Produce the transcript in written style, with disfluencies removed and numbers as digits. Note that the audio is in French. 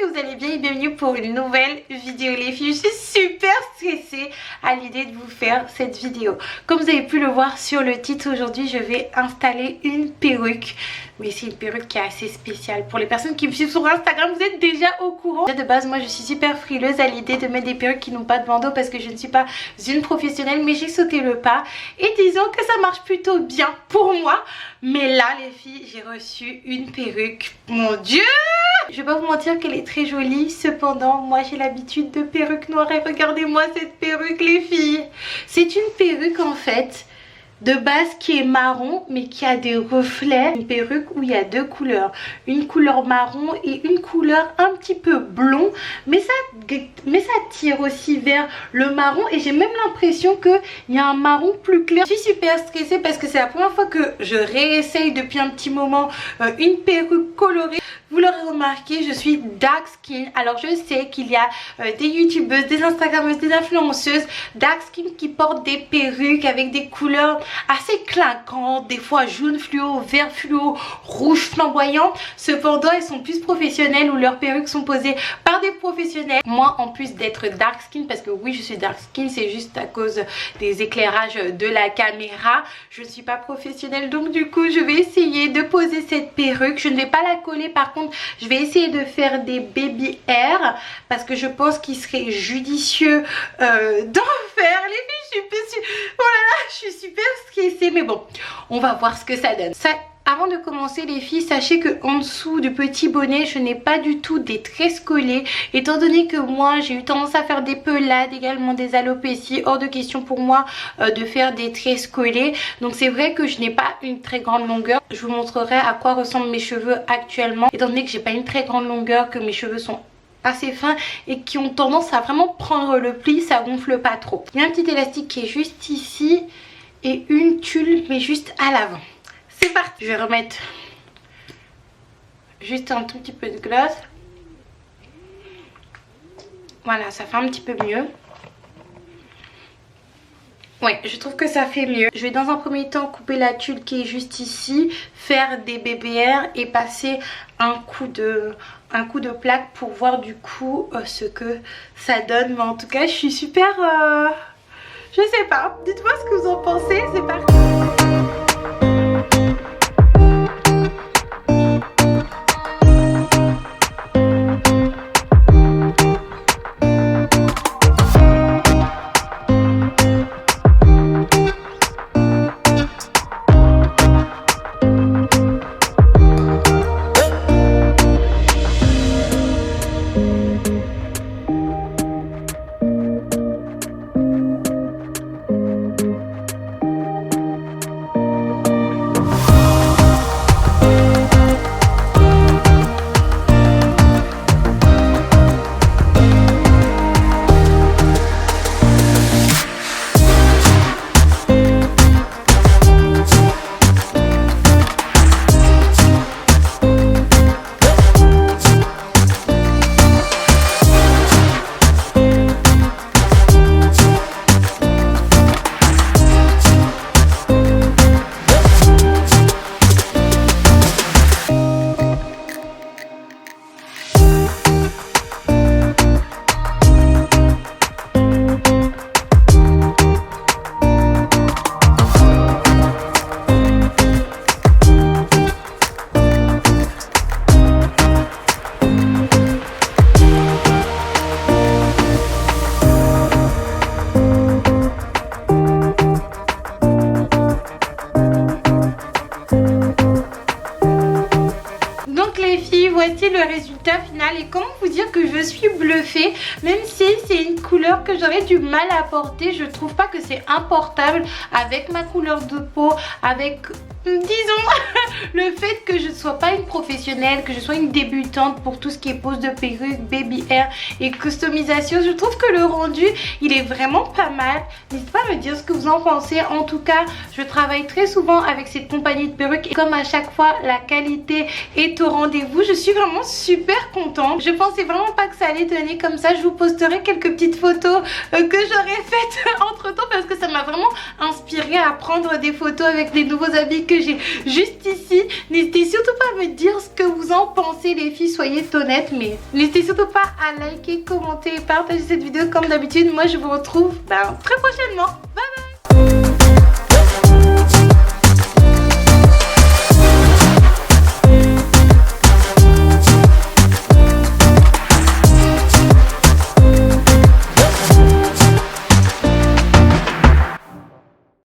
que vous allez bien et bienvenue pour une nouvelle vidéo les filles. Je suis super stressée à l'idée de vous faire cette vidéo. Comme vous avez pu le voir sur le titre, aujourd'hui je vais installer une perruque. Mais c'est une perruque qui est assez spéciale. Pour les personnes qui me suivent sur Instagram, vous êtes déjà au courant. De base, moi je suis super frileuse à l'idée de mettre des perruques qui n'ont pas de bandeau parce que je ne suis pas une professionnelle, mais j'ai sauté le pas. Et disons que ça marche plutôt bien pour moi. Mais là les filles, j'ai reçu une perruque. Mon Dieu! Je vais pas vous mentir qu'elle est très jolie. Cependant, moi j'ai l'habitude de perruques noires. Et regardez-moi cette perruque les filles. C'est une perruque en fait de base qui est marron mais qui a des reflets. Une perruque où il y a deux couleurs, une couleur marron et une couleur un petit peu blond, mais ça tire aussi vers le marron et j'ai même l'impression qu'il y a un marron plus clair. Je suis super stressée parce que c'est la première fois que je réessaye depuis un petit moment une perruque colorée. Vous l'aurez remarqué, je suis dark skin. Alors je sais qu'il y a des youtubeuses, des instagrammeuses, des influenceuses dark skin qui portent des perruques avec des couleurs assez clinquantes, des fois jaune fluo, vert fluo, rouge flamboyant. Cependant elles sont plus professionnelles ou leurs perruques sont posées par des professionnels. Moi en plus d'être dark skin, parce que oui je suis dark skin, c'est juste à cause des éclairages de la caméra, je ne suis pas professionnelle, donc du coup je vais essayer de poser cette perruque. Je ne vais pas la coller, par contre je vais essayer de faire des baby hair parce que je pense qu'il serait judicieux d'en faire. Les filles, oh là là, je suis super stressée, mais bon, on va voir ce que ça donne. Avant de commencer les filles, sachez que en dessous du petit bonnet, je n'ai pas du tout des tresses collées. Étant donné que moi, j'ai eu tendance à faire des pelades, également des alopécies. Hors de question pour moi de faire des tresses collées. Donc c'est vrai que je n'ai pas une très grande longueur. Je vous montrerai à quoi ressemblent mes cheveux actuellement. Étant donné que j'ai pas une très grande longueur, que mes cheveux sont assez fins et qui ont tendance à vraiment prendre le pli, ça gonfle pas trop. Il y a un petit élastique qui est juste ici et une tulle mais juste à l'avant. C'est parti. Je vais remettre juste un tout petit peu de gloss. Voilà, ça fait un petit peu mieux. Ouais, je trouve que ça fait mieux. Je vais dans un premier temps couper la tulle qui est juste ici, faire des BBR et passer un coup de plaque pour voir du coup ce que ça donne. Mais en tout cas, je suis super... je sais pas. Dites-moi ce que vous en pensez. C'est parti. Voici le résultat final et comment vous dire que je suis bluffée, même si c'est une couleur que j'aurais du mal à porter. Je trouve pas que c'est importable avec ma couleur de peau, avec disons le fait que je ne sois pas une professionnelle, que je sois une débutante pour tout ce qui est pose de perruque, baby hair et customisation. Je trouve que le rendu il est vraiment pas mal. N'hésitez pas à me dire ce que vous en pensez. En tout cas je travaille très souvent avec cette compagnie de perruques et comme à chaque fois la qualité est au rendez-vous, je suis vraiment super contente. Je pensais vraiment pas que ça allait tenir comme ça. Je vous posterai quelques petites photos que j'aurais faites entre temps parce que ça m'a vraiment inspirée à prendre des photos avec les nouveaux habits que j'ai juste ici. N'hésitez surtout pas à me dire ce que vous en pensez les filles, soyez honnêtes, mais n'hésitez surtout pas à liker, commenter et partager cette vidéo comme d'habitude. Moi je vous retrouve très prochainement.